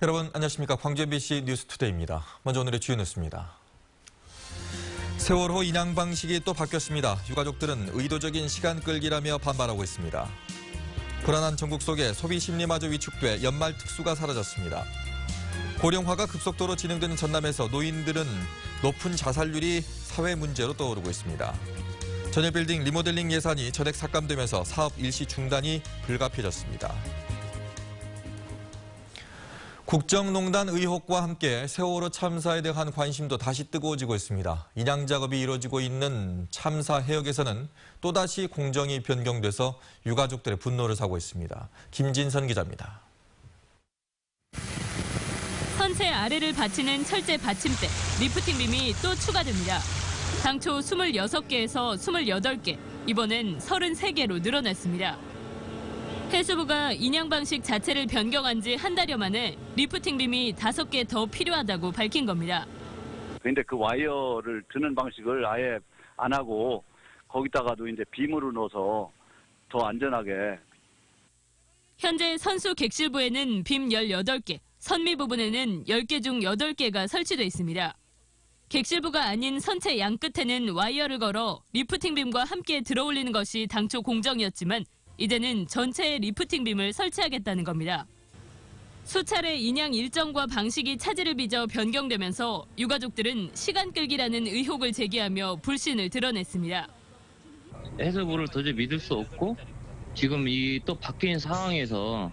여러분 안녕하십니까. 광주 MBC 뉴스투데이입니다. 먼저 오늘의 주요 뉴스입니다. 세월호 인양 방식이 또 바뀌었습니다. 유가족들은 의도적인 시간 끌기라며 반발하고 있습니다. 불안한 전국 속에 소비 심리마저 위축돼 연말 특수가 사라졌습니다. 고령화가 급속도로 진행되는 전남에서 노인들은 높은 자살률이 사회 문제로 떠오르고 있습니다. 전열 빌딩 리모델링 예산이 전액 삭감되면서 사업 일시 중단이 불가피해졌습니다. 국정농단 의혹과 함께 세월호 참사에 대한 관심도 다시 뜨거워지고 있습니다. 인양 작업이 이루어지고 있는 참사 해역에서는 또다시 공정이 변경돼서 유가족들의 분노를 사고 있습니다. 김진선 기자입니다. 선체 아래를 받치는 철제 받침대, 리프팅 빔이 또 추가됩니다. 당초 26개에서 28개, 이번엔 33개로 늘어났습니다. 해수부가 인양 방식 자체를 변경한 지 한 달여 만에 리프팅 빔이 5개 더 필요하다고 밝힌 겁니다. 근데 그 와이어를 드는 방식을 아예 안 하고 거기다가도 이제 빔으로 넣어서 더 안전하게. 현재 선수 객실부에는 빔 18개, 선미 부분에는 10개 중 8개가 설치돼 있습니다. 객실부가 아닌 선체 양끝에는 와이어를 걸어 리프팅 빔과 함께 들어올리는 것이 당초 공정이었지만 이제는 전체에 리프팅 빔을 설치하겠다는 겁니다. 수차례 인양 일정과 방식이 차질을 빚어 변경되면서 유가족들은 시간 끌기라는 의혹을 제기하며 불신을 드러냈습니다. 해수부를 도저히 믿을 수 없고 지금 이 또 바뀐 상황에서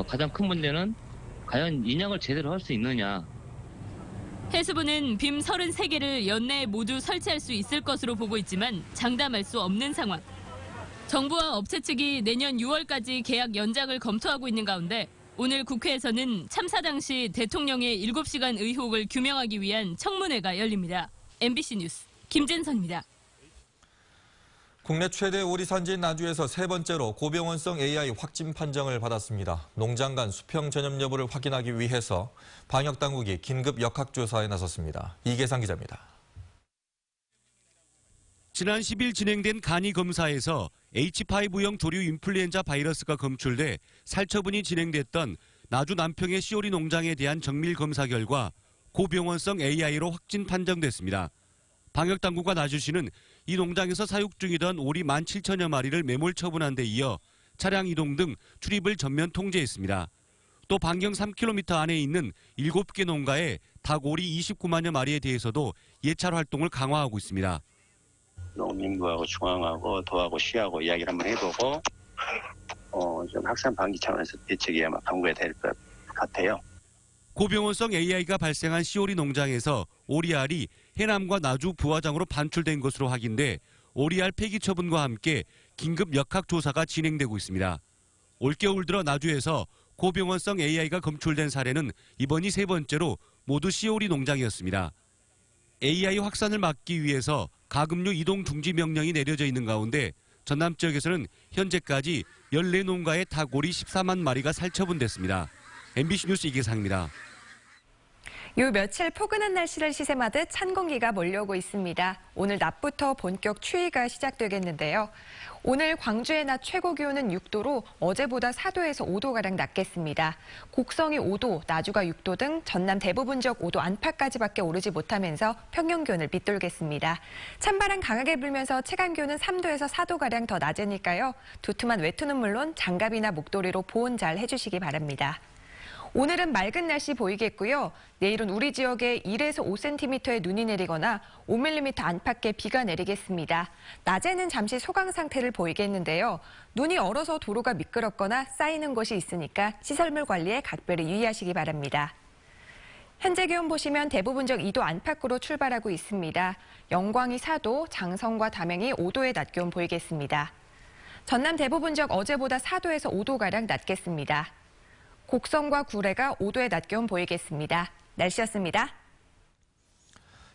가장 큰 문제는 과연 인양을 제대로 할 수 있느냐. 해수부는 빔 33개를 연내에 모두 설치할 수 있을 것으로 보고 있지만 장담할 수 없는 상황. 정부와 업체 측이 내년 6월까지 계약 연장을 검토하고 있는 가운데 오늘 국회에서는 참사 당시 대통령의 7시간 의혹을 규명하기 위한 청문회가 열립니다. MBC 뉴스 김진선입니다. 국내 최대 오리 산지인 나주에서 세 번째로 고병원성 AI 확진 판정을 받았습니다. 농장 간 수평 전염 여부를 확인하기 위해서 방역당국이 긴급 역학조사에 나섰습니다. 이계상 기자입니다. 지난 10일 진행된 간이 검사에서 H5형 조류 인플루엔자 바이러스가 검출돼 살처분이 진행됐던 나주 남평의 시오리 농장에 대한 정밀 검사 결과 고병원성 AI로 확진 판정됐습니다. 방역당국과 나주시는 이 농장에서 사육 중이던 오리 17,000여 마리를 매몰 처분한 데 이어 차량 이동 등 출입을 전면 통제했습니다. 또 반경 3km 안에 있는 7개 농가에 닭오리 29만여 마리에 대해서도 예찰 활동을 강화하고 있습니다. 농림부하고 중앙하고 도하고 시하고 이야기를 한번 해보고 좀 확산 방지 차원에서 대책이 아마 강구해야 될 것 같아요. 고병원성 AI가 발생한 시오리 농장에서 오리알이 해남과 나주 부화장으로 반출된 것으로 확인돼 오리알 폐기 처분과 함께 긴급 역학조사가 진행되고 있습니다. 올겨울 들어 나주에서 고병원성 AI가 검출된 사례는 이번이 세 번째로 모두 시오리 농장이었습니다. AI 확산을 막기 위해서 가금류 이동 중지 명령이 내려져 있는 가운데 전남 지역에서는 현재까지 14농가의 닭오리 14만 마리가 살처분됐습니다. MBC 뉴스 이계상입니다. 요 며칠 포근한 날씨를 시샘하듯 찬 공기가 몰려오고 있습니다. 오늘 낮부터 본격 추위가 시작되겠는데요. 오늘 광주의 낮 최고 기온은 6도로 어제보다 4도에서 5도가량 낮겠습니다. 곡성이 5도, 나주가 6도 등 전남 대부분 지역 5도 안팎까지밖에 오르지 못하면서 평년 기온을 밑돌겠습니다. 찬바람 강하게 불면서 체감 기온은 3도에서 4도가량 더 낮으니까요. 두툼한 외투는 물론 장갑이나 목도리로 보온 잘 해주시기 바랍니다. 오늘은 맑은 날씨 보이겠고요. 내일은 우리 지역에 1에서 5cm의 눈이 내리거나 5mm 안팎의 비가 내리겠습니다. 낮에는 잠시 소강 상태를 보이겠는데요. 눈이 얼어서 도로가 미끄럽거나 쌓이는 곳이 있으니까 시설물 관리에 각별히 유의하시기 바랍니다. 현재 기온 보시면 대부분 지역 2도 안팎으로 출발하고 있습니다. 영광이 4도, 장성과 담양이 5도의 낮 기온 보이겠습니다. 전남 대부분 지역 어제보다 4도에서 5도가량 낮겠습니다. 곡성과 구례가 5도의 낮 기온 보이겠습니다. 날씨였습니다.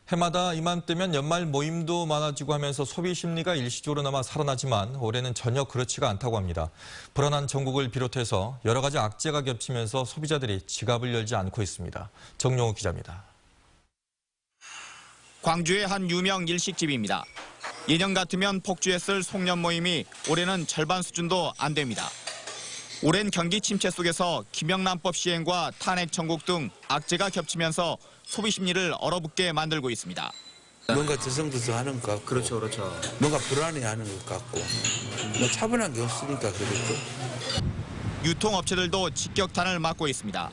해마다 이맘때면 연말 모임도 많아지고 하면서 소비 심리가 일시적으로나마 살아나지만 올해는 전혀 그렇지가 않다고 합니다. 불안한 전국을 비롯해서 여러 가지 악재가 겹치면서 소비자들이 지갑을 열지 않고 있습니다. 정용호 기자입니다. 광주의 한 유명 일식집입니다. 예년 같으면 폭주했을 송년 모임이 올해는 절반 수준도 안 됩니다. 오랜 경기 침체 속에서 김영란법 시행과 탄핵 청구 등 악재가 겹치면서 소비 심리를 얼어붙게 만들고 있습니다. 뭔가 들썩들썩하는 것 같고 그렇죠. 뭔가 불안해하는 것 같고 뭐 차분한 게 없으니까 그러겠죠. 유통업체들도 직격탄을 맞고 있습니다.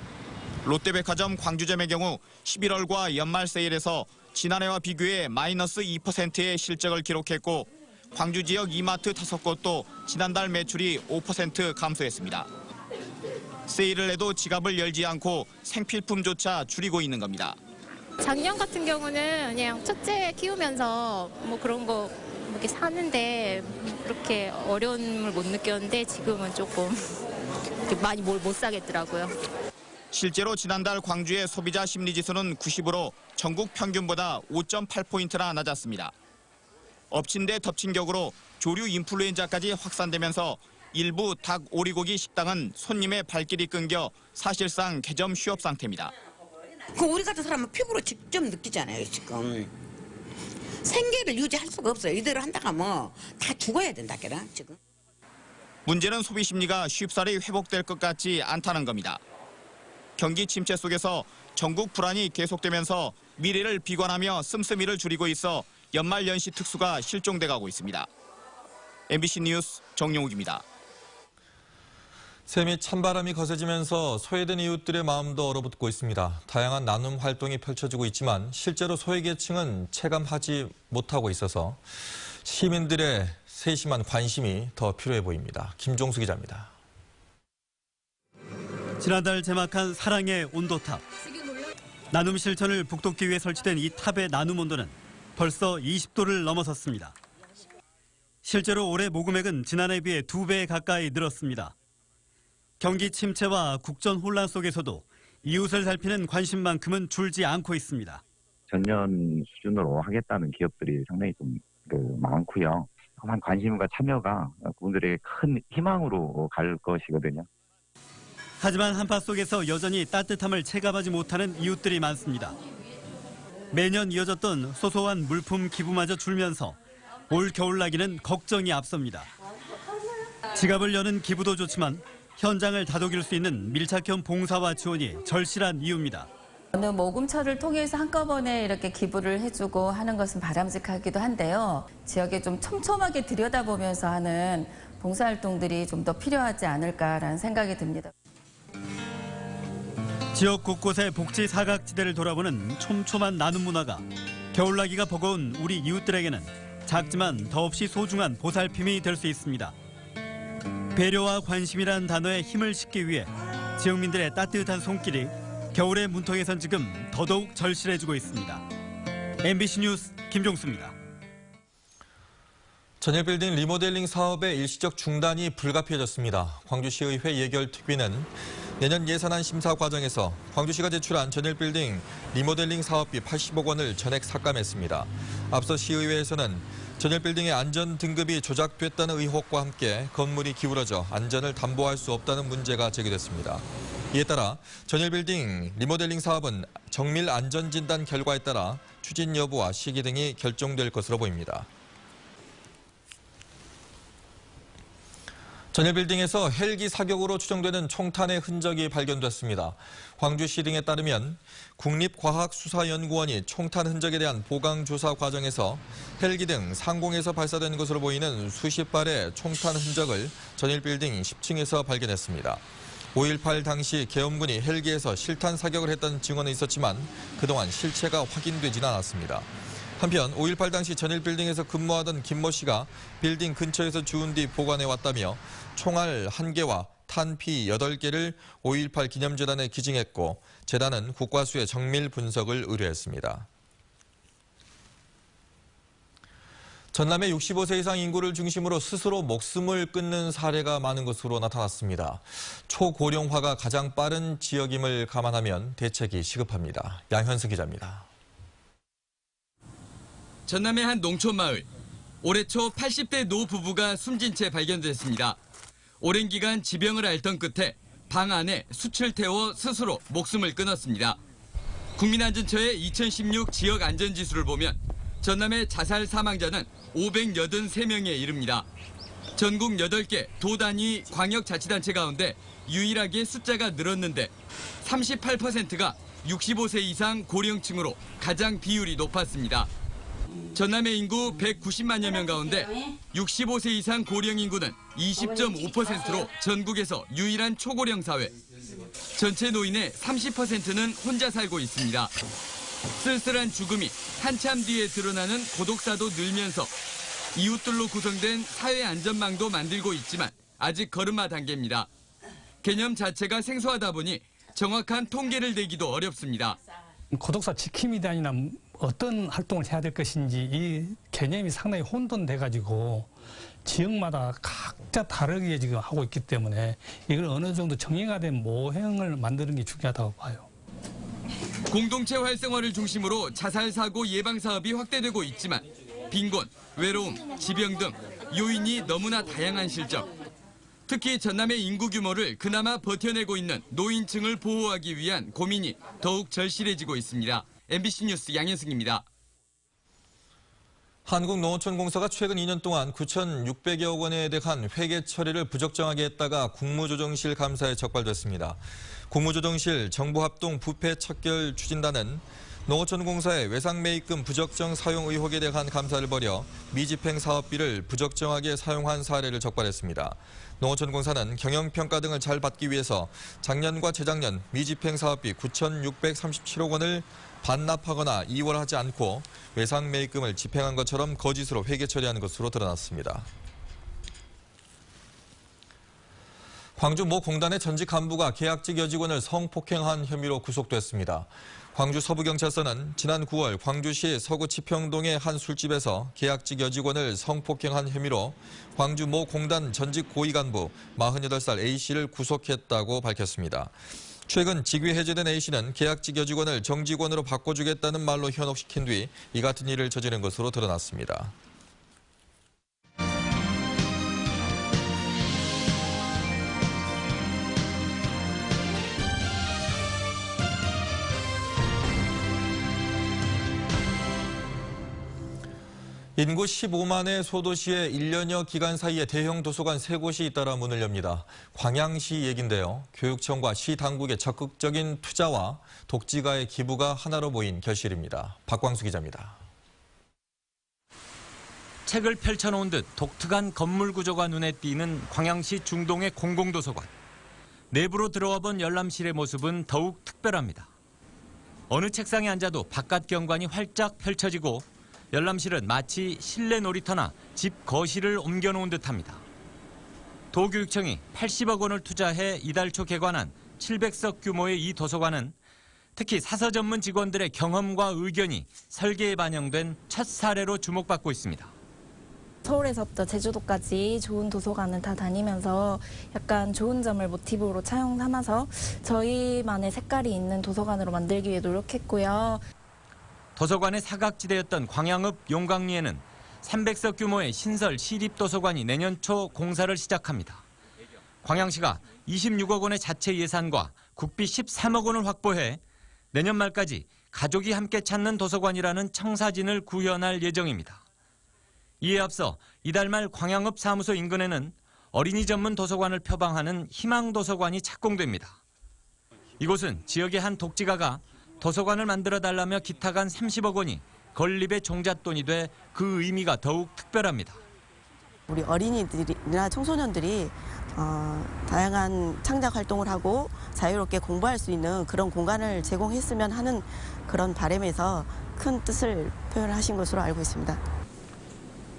롯데백화점 광주점의 경우 11월과 연말 세일에서 지난해와 비교해 마이너스 2%의 실적을 기록했고 광주 지역 이마트 5곳도 지난달 매출이 5% 감소했습니다. 세일을 해도 지갑을 열지 않고 생필품조차 줄이고 있는 겁니다. 작년 같은 경우는 그냥 첫째 키우면서 뭐 그런 거 이렇게 사는데 그렇게 어려움을 못 느꼈는데 지금은 조금 많이 뭘 못 사겠더라고요. 실제로 지난달 광주의 소비자 심리지수는 90으로 전국 평균보다 5.8포인트나 낮았습니다. 엎친 데 덮친 격으로 조류 인플루엔자까지 확산되면서 일부 닭 오리고기 식당은 손님의 발길이 끊겨 사실상 개점 휴업 상태입니다. 우리 같은 사람은 피부로 직접 느끼잖아요, 지금. 생계를 유지할 수가 없어요. 이대로 한다가 뭐 다 죽어야 된다더라, 지금. 문제는 소비 심리가 쉽사리 회복될 것 같지 않다는 겁니다. 경기 침체 속에서 전국 불안이 계속되면서 미래를 비관하며 씀씀이를 줄이고 있어 연말 연시 특수가 실종돼 가고 있습니다. MBC 뉴스 정용욱입니다. 샘이 찬바람이 거세지면서 소외된 이웃들의 마음도 얼어붙고 있습니다. 다양한 나눔 활동이 펼쳐지고 있지만 실제로 소외계층은 체감하지 못하고 있어서 시민들의 세심한 관심이 더 필요해 보입니다. 김종수 기자입니다. 지난달 제막한 사랑의 온도탑. 나눔 실천을 북돋기 위해 설치된 이 탑의 나눔 온도는 벌써 20도를 넘어섰습니다. 실제로 올해 모금액은 지난해에 비해 2배 가까이 늘었습니다. 경기 침체와 국전 혼란 속에서도 이웃을 살피는 관심만큼은 줄지 않고 있습니다. 전년 수준으로 하겠다는 기업들이 상당히 좀 많고요. 관심과 참여가 그분들의 큰 희망으로 갈 것이거든요. 하지만 한파 속에서 여전히 따뜻함을 체감하지 못하는 이웃들이 많습니다. 매년 이어졌던 소소한 물품 기부마저 줄면서 올 겨울나기는 걱정이 앞섭니다. 지갑을 여는 기부도 좋지만 현장을 다독일 수 있는 밀착형 봉사와 지원이 절실한 이유입니다. 어느 모금처를 통해서 한꺼번에 이렇게 기부를 해주고 하는 것은 바람직하기도 한데요. 지역에 좀 촘촘하게 들여다보면서 하는 봉사활동들이 좀 더 필요하지 않을까라는 생각이 듭니다. 지역 곳곳의 복지 사각지대를 돌아보는 촘촘한 나눔 문화가 겨울나기가 버거운 우리 이웃들에게는 작지만 더없이 소중한 보살핌이 될 수 있습니다. 배려와 관심이란 단어에 힘을 싣기 위해 지역민들의 따뜻한 손길이 겨울의 문턱에선 지금 더더욱 절실해지고 있습니다. MBC 뉴스 김종수입니다. 전일빌딩 리모델링 사업의 일시적 중단이 불가피해졌습니다. 광주시의회 예결특위는 내년 예산안 심사 과정에서 광주시가 제출한 전일빌딩 리모델링 사업비 80억 원을 전액 삭감했습니다. 앞서 시의회에서는 전일빌딩의 안전 등급이 조작됐다는 의혹과 함께 건물이 기울어져 안전을 담보할 수 없다는 문제가 제기됐습니다. 이에 따라 전일빌딩 리모델링 사업은 정밀 안전진단 결과에 따라 추진 여부와 시기 등이 결정될 것으로 보입니다. 전일빌딩에서 헬기 사격으로 추정되는 총탄의 흔적이 발견됐습니다. 광주시 등에 따르면 국립과학수사연구원이 총탄 흔적에 대한 보강조사 과정에서 헬기 등 상공에서 발사된 것으로 보이는 수십 발의 총탄 흔적을 전일빌딩 10층에서 발견했습니다. 5.18 당시 계엄군이 헬기에서 실탄 사격을 했다는 증언은 있었지만 그동안 실체가 확인되지는 않았습니다. 한편 5.18 당시 전일빌딩에서 근무하던 김모 씨가 빌딩 근처에서 주운 뒤 보관해왔다며 총알 1개와 탄피 8개를 5.18 기념재단에 기증했고 재단은 국과수의 정밀 분석을 의뢰했습니다. 전남의 65세 이상 인구를 중심으로 스스로 목숨을 끊는 사례가 많은 것으로 나타났습니다. 초고령화가 가장 빠른 지역임을 감안하면 대책이 시급합니다. 양현승 기자입니다. 전남의 한 농촌 마을. 올해 초 80대 노 부부가 숨진 채 발견됐습니다. 오랜 기간 지병을 앓던 끝에 방 안에 숯을 태워 스스로 목숨을 끊었습니다. 국민안전처의 2016 지역 안전지수를 보면 전남의 자살 사망자는 583명에 이릅니다. 전국 8개 도단위 광역자치단체 가운데 유일하게 숫자가 늘었는데 38%가 65세 이상 고령층으로 가장 비율이 높았습니다. 전남의 인구 190만여 명 가운데 65세 이상 고령 인구는 20.5%로 전국에서 유일한 초고령 사회. 전체 노인의 30%는 혼자 살고 있습니다. 쓸쓸한 죽음이 한참 뒤에 드러나는 고독사도 늘면서 이웃들로 구성된 사회 안전망도 만들고 있지만 아직 걸음마 단계입니다. 개념 자체가 생소하다 보니 정확한 통계를 내기도 어렵습니다. 고독사 지킴이 단이나 어떤 활동을 해야 될 것인지 이 개념이 상당히 혼돈돼가지고 지역마다 각자 다르게 지금 하고 있기 때문에 이걸 어느 정도 정형화된 모형을 만드는 게 중요하다고 봐요. 공동체 활성화를 중심으로 자살 사고 예방 사업이 확대되고 있지만 빈곤, 외로움, 지병 등 요인이 너무나 다양한 실정. 특히 전남의 인구 규모를 그나마 버텨내고 있는 노인층을 보호하기 위한 고민이 더욱 절실해지고 있습니다. MBC 뉴스 양현승입니다. 한국농어촌공사가 최근 2년 동안 9,600여 원에 대한 회계 처리를 부적정하게 했다가 국무조정실 감사에 적발됐습니다. 국무조정실 정부합동 부패 척결 추진단은 농어촌공사의 외상매입금 부적정 사용 의혹에 대한 감사를 벌여 미집행 사업비를 부적정하게 사용한 사례를 적발했습니다. 농어촌공사는 경영평가 등을 잘 받기 위해서 작년과 재작년 미집행 사업비 9,637억 원을 반납하거나 이월하지 않고 외상매입금을 집행한 것처럼 거짓으로 회계 처리하는 것으로 드러났습니다. 광주 모 공단의 전직 간부가 계약직 여직원을 성폭행한 혐의로 구속됐습니다. 광주 서부경찰서는 지난 9월 광주시 서구 치평동의 한 술집에서 계약직 여직원을 성폭행한 혐의로 광주 모 공단 전직 고위간부 48살 A씨를 구속했다고 밝혔습니다. 최근 직위 해제된 A씨는 계약직 여직원을 정직원으로 바꿔주겠다는 말로 현혹시킨 뒤 이 같은 일을 저지른 것으로 드러났습니다. 인구 15만의 소도시에 1년여 기간 사이에 대형 도서관 3곳이 잇따라 문을 엽니다. 광양시 얘긴데요. 교육청과 시 당국의 적극적인 투자와 독지가의 기부가 하나로 모인 결실입니다. 박광수 기자입니다. 책을 펼쳐놓은 듯 독특한 건물 구조가 눈에 띄는 광양시 중동의 공공도서관. 내부로 들어와 본 열람실의 모습은 더욱 특별합니다. 어느 책상에 앉아도 바깥 경관이 활짝 펼쳐지고 열람실은 마치 실내 놀이터나 집 거실을 옮겨놓은 듯합니다. 도교육청이 80억 원을 투자해 이달 초 개관한 700석 규모의 이 도서관은 특히 사서 전문 직원들의 경험과 의견이 설계에 반영된 첫 사례로 주목받고 있습니다. 서울에서부터 제주도까지 좋은 도서관을 다 다니면서 약간 좋은 점을 모티브로 차용 삼아서 저희만의 색깔이 있는 도서관으로 만들기 위해 노력했고요. 도서관의 사각지대였던 광양읍 용강리에는 300석 규모의 신설 시립도서관이 내년 초 공사를 시작합니다. 광양시가 26억 원의 자체 예산과 국비 13억 원을 확보해 내년 말까지 가족이 함께 찾는 도서관이라는 청사진을 구현할 예정입니다. 이에 앞서 이달 말 광양읍 사무소 인근에는 어린이 전문 도서관을 표방하는 희망도서관이 착공됩니다. 이곳은 지역의 한 독지가가 도서관을 만들어달라며 기탁한 30억 원이 건립의 종잣돈이 돼 그 의미가 더욱 특별합니다. 우리 어린이들이나 청소년들이 다양한 창작 활동을 하고 자유롭게 공부할 수 있는 그런 공간을 제공했으면 하는 그런 바람에서 큰 뜻을 표현하신 것으로 알고 있습니다.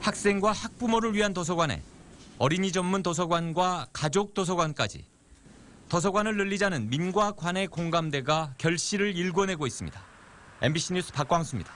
학생과 학부모를 위한 도서관에 어린이 전문 도서관과 가족 도서관까지 도서관을 늘리자는 민과 관의 공감대가 결실을 일궈내고 있습니다. MBC 뉴스 박광수입니다.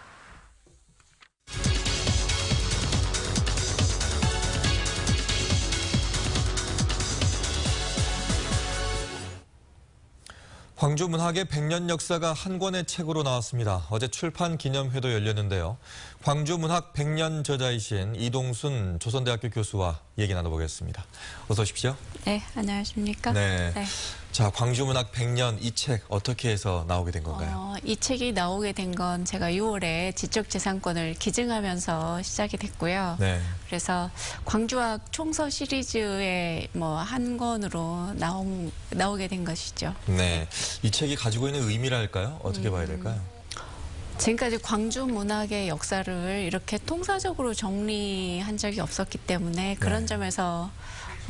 광주 문학의 100년 역사가 한 권의 책으로 나왔습니다. 어제 출판 기념회도 열렸는데요. 광주 문학 100년 저자이신 이동순 조선대학교 교수와 얘기 나눠보겠습니다. 어서 오십시오. 네, 안녕하십니까? 네. 자, 광주문학 100년 이 책 어떻게 해서 나오게 된 건가요? 이 책이 나오게 된 건 제가 6월에 지적재산권을 기증하면서 시작이 됐고요. 네. 그래서 광주학 총서 시리즈의 한 권으로 나오게 된 것이죠. 네. 이 책이 가지고 있는 의미랄까요? 어떻게 봐야 될까요? 지금까지 광주 문학의 역사를 이렇게 통사적으로 정리한 적이 없었기 때문에 그런 점에서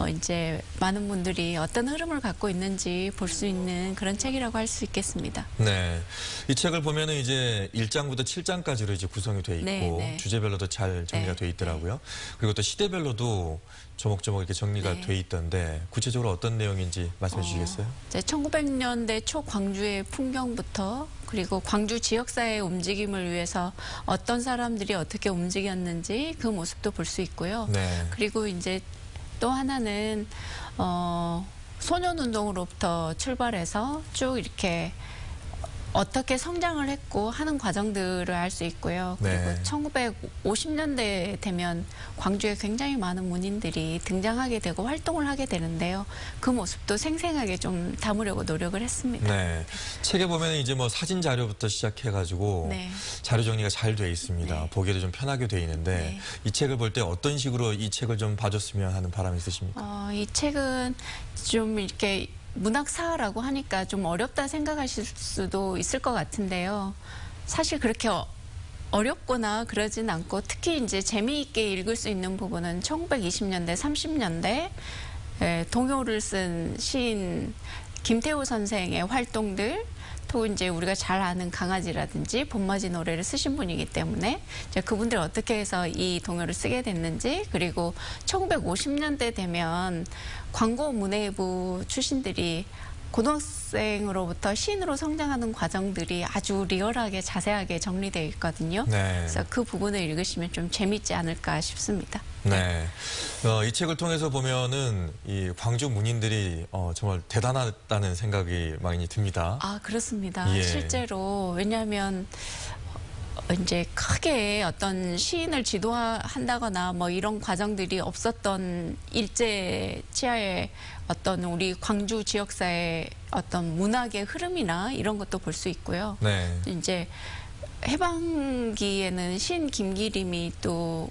이제 많은 분들이 어떤 흐름을 갖고 있는지 볼 수 있는 그런 책이라고 할 수 있겠습니다. 네. 이 책을 보면은 이제 1장부터 7장까지로 이제 구성이 돼 있고 네. 주제별로도 잘 정리가 돼 있더라고요. 그리고 또 시대별로도 조목조목 이렇게 정리가 돼 있던데 구체적으로 어떤 내용인지 말씀해 주시겠어요? 이제 1900년대 초 광주의 풍경부터 그리고 광주 지역사회의 움직임을 위해서 어떤 사람들이 어떻게 움직였는지 그 모습도 볼 수 있고요. 네. 그리고 이제 또 하나는 소년운동으로부터 출발해서 쭉 이렇게 어떻게 성장을 했고 하는 과정들을 알 수 있고요. 그리고 네. 1950년대 되면 광주에 굉장히 많은 문인들이 등장하게 되고 활동을 하게 되는데요. 그 모습도 생생하게 좀 담으려고 노력을 했습니다. 네. 책에 보면 이제 뭐 사진 자료부터 시작해가지고 네. 자료 정리가 잘 돼 있습니다. 보기에도 좀 편하게 돼 있는데 이 책을 볼 때 어떤 식으로 이 책을 좀 봐줬으면 하는 바람이 있으십니까? 이 책은 좀 이렇게 문학사라고 하니까 좀 어렵다 생각하실 수도 있을 것 같은데요. 사실 그렇게 어렵거나 그러진 않고 특히 이제 재미있게 읽을 수 있는 부분은 1920년대, 30년대 동요를 쓴 시인 김태호 선생의 활동들 또 이제 우리가 잘 아는 강아지라든지 봄맞이 노래를 쓰신 분이기 때문에 이제 그분들이 어떻게 해서 이 동요를 쓰게 됐는지 그리고 1950년대 되면 광고 문예부 출신들이 고등학생으로부터 시인으로 성장하는 과정들이 아주 리얼하게 자세하게 정리되어 있거든요. 네. 그래서 그 부분을 읽으시면 좀 재밌지 않을까 싶습니다. 네. 이 책을 통해서 보면은 이 광주 문인들이 정말 대단하다는 생각이 많이 듭니다. 아, 그렇습니다. 예. 실제로 왜냐하면 이제 크게 어떤 시인을 지도한다거나 뭐 이런 과정들이 없었던 일제 치하의 어떤 우리 광주 지역사의 어떤 문학의 흐름이나 이런 것도 볼 수 있고요. 네. 이제 해방기에는 시인 김기림이 또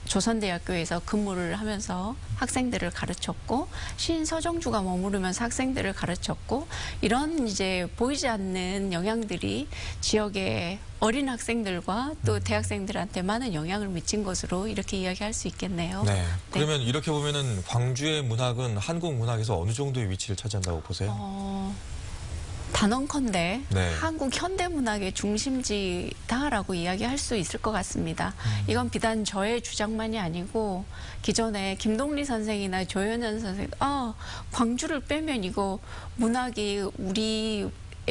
조선대학교에서 근무를 하면서 학생들을 가르쳤고 시인 서정주가 머무르면서 학생들을 가르쳤고 이런 이제 보이지 않는 영향들이 지역의 어린 학생들과 또 대학생들한테 많은 영향을 미친 것으로 이렇게 이야기할 수 있겠네요. 네. 그러면 이렇게 보면은 광주의 문학은 한국 문학에서 어느 정도의 위치를 차지한다고 보세요? 단언컨대 네. 한국 현대문학의 중심지다라고 이야기할 수 있을 것 같습니다. 이건 비단 저의 주장만이 아니고 기존에 김동리 선생이나 조현현 선생, 광주를 빼면 이거 문학이 우리의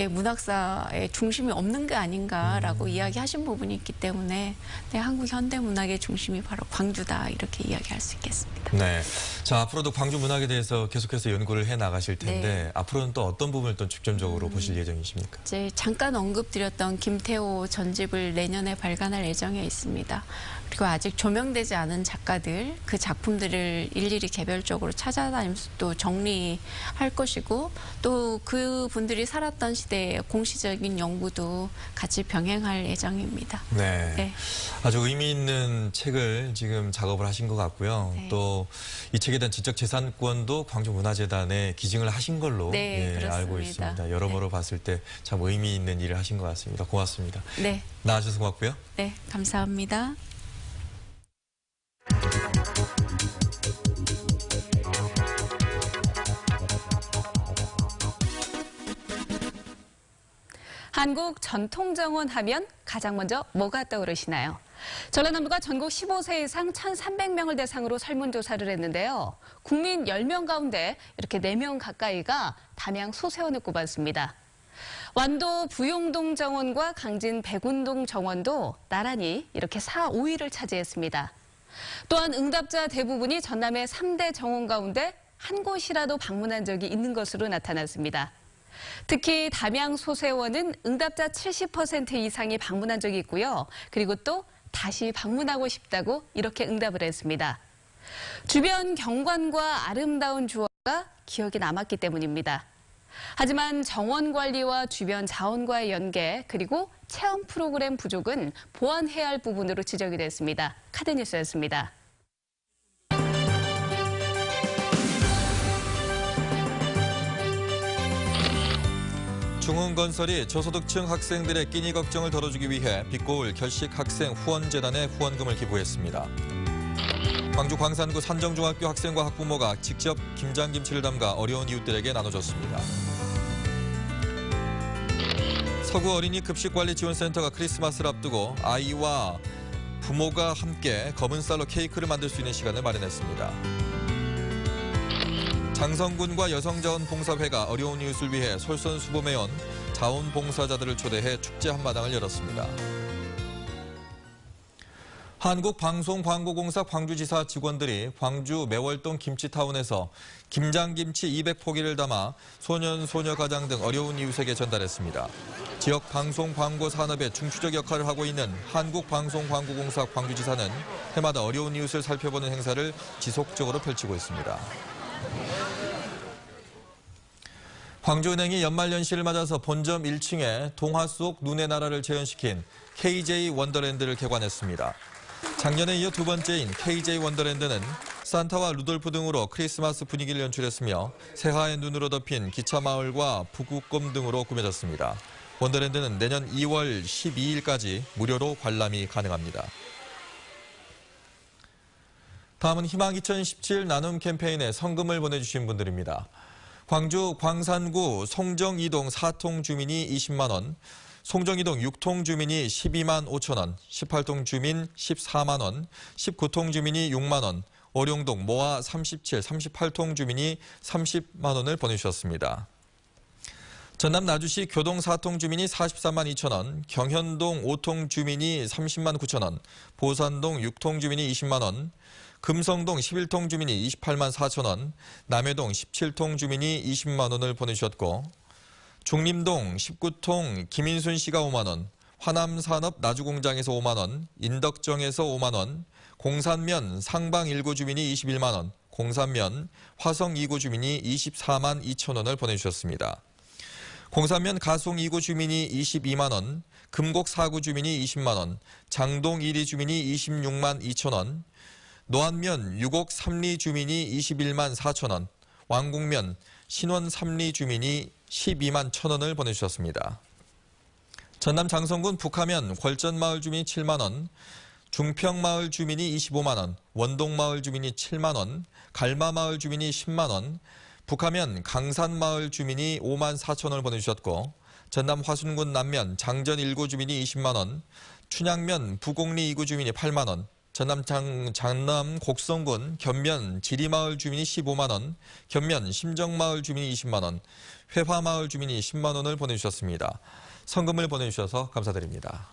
문학사의 중심이 없는 게 아닌가라고 이야기하신 부분이 있기 때문에 한국 현대문학의 중심이 바로 광주다 이렇게 이야기할 수 있겠습니다. 네. 자, 앞으로도 광주 문학에 대해서 계속해서 연구를 해 나가실 텐데 앞으로는 또 어떤 부분을 또 중점적으로 보실 예정이십니까? 이제 잠깐 언급드렸던 김태호 전집을 내년에 발간할 예정에 있습니다. 그리고 아직 조명되지 않은 작가들, 그 작품들을 일일이 개별적으로 찾아다니면서 또 정리할 것이고 또 그분들이 살았던 시대의 공시적인 연구도 같이 병행할 예정입니다. 네. 네. 아주 의미 있는 책을 지금 작업을 하신 것 같고요. 네. 또 이 책에 대한 지적재산권도 광주문화재단에 기증을 하신 걸로 네, 알고 그렇습니다. 있습니다. 여러모로 봤을 때 참 의미 있는 일을 하신 것 같습니다. 고맙습니다. 네. 나와주셔서 고맙고요. 네, 감사합니다. 한국 전통정원 하면 가장 먼저 뭐가 떠오르시나요? 전라남도가 전국 15세 이상 1,300명을 대상으로 설문조사를 했는데요. 국민 10명 가운데 이렇게 4명 가까이가 담양 소세원을 꼽았습니다. 완도 부용동 정원과 강진 백운동 정원도 나란히 이렇게 4, 5위를 차지했습니다. 또한 응답자 대부분이 전남의 3대 정원 가운데 한 곳이라도 방문한 적이 있는 것으로 나타났습니다. 특히 담양 소세원은 응답자 70% 이상이 방문한 적이 있고요. 그리고 또 다시 방문하고 싶다고 이렇게 응답을 했습니다. 주변 경관과 아름다운 주어가 기억에 남았기 때문입니다. 하지만 정원 관리와 주변 자원과의 연계 그리고 체험 프로그램 부족은 보완해야 할 부분으로 지적이 됐습니다. 카드뉴스였습니다. 중흥건설이 저소득층 학생들의 끼니 걱정을 덜어주기 위해 빛고울 결식 학생 후원재단에 후원금을 기부했습니다. 광주 광산구 산정중학교 학생과 학부모가 직접 김장김치를 담가 어려운 이웃들에게 나눠줬습니다. 서구 어린이 급식관리지원센터가 크리스마스를 앞두고 아이와 부모가 함께 검은 쌀로 케이크를 만들 수 있는 시간을 마련했습니다. 장성군과 여성자원봉사회가 어려운 이웃을 위해 솔선수범해온 자원봉사자들을 초대해 축제 한마당을 열었습니다. 한국방송광고공사 광주지사 직원들이 광주 매월동 김치타운에서 김장김치 200포기를 담아 소년, 소녀 가장 등 어려운 이웃에게 전달했습니다. 지역 방송광고 산업에 중추적 역할을 하고 있는 한국방송광고공사 광주지사는 해마다 어려운 이웃을 살펴보는 행사를 지속적으로 펼치고 있습니다. 광주은행이 연말연시를 맞아서 본점 1층에 동화 속 눈의 나라를 재현시킨 KJ 원더랜드를 개관했습니다. 작년에 이어 두 번째인 KJ 원더랜드는 산타와 루돌프 등으로 크리스마스 분위기를 연출했으며 새하의 눈으로 덮인 기차마을과 부구검 등으로 꾸며졌습니다. 원더랜드는 내년 2월 12일까지 무료로 관람이 가능합니다. 다음은 희망 2017 나눔 캠페인에 성금을 보내주신 분들입니다. 광주 광산구 송정2동 4통 주민이 20만 원, 송정2동 6통 주민이 12만 5천 원, 18통 주민 14만 원, 19통 주민이 6만 원, 오룡동 모아 37, 38통 주민이 30만 원을 보내주셨습니다. 전남 나주시 교동 4통 주민이 44만 2천 원, 경현동 5통 주민이 30만 9천 원, 보산동 6통 주민이 20만 원, 금성동 11통 주민이 28만 4천 원, 남해동 17통 주민이 20만 원을 보내주셨고 중림동 19통 김인순 씨가 5만 원, 화남산업 나주공장에서 5만 원, 인덕정에서 5만 원, 공산면 상방 1구 주민이 21만 원, 공산면 화성 2구 주민이 24만 2천 원을 보내주셨습니다. 공산면 가송 2구 주민이 22만 원, 금곡 4구 주민이 20만 원, 장동 1위 주민이 26만 2천 원, 노안면 6옥 3리 주민이 21만 4천 원, 왕궁면 신원 3리 주민이 12만 1천 원을 보내주셨습니다. 전남 장성군 북하면 궐전마을 주민이 7만 원, 중평마을 주민이 25만 원, 원동마을 주민이 7만 원, 갈마마을 주민이 10만 원, 북하면 강산마을 주민이 5만 4천 원을 보내주셨고 전남 화순군 남면 장전 1구 주민이 20만 원, 춘향면 부곡리 2구 주민이 8만 원, 전남 곡성군 견면 지리마을 주민이 15만 원, 견면 심정마을 주민이 20만 원, 회화마을 주민이 10만 원을 보내주셨습니다. 성금을 보내주셔서 감사드립니다.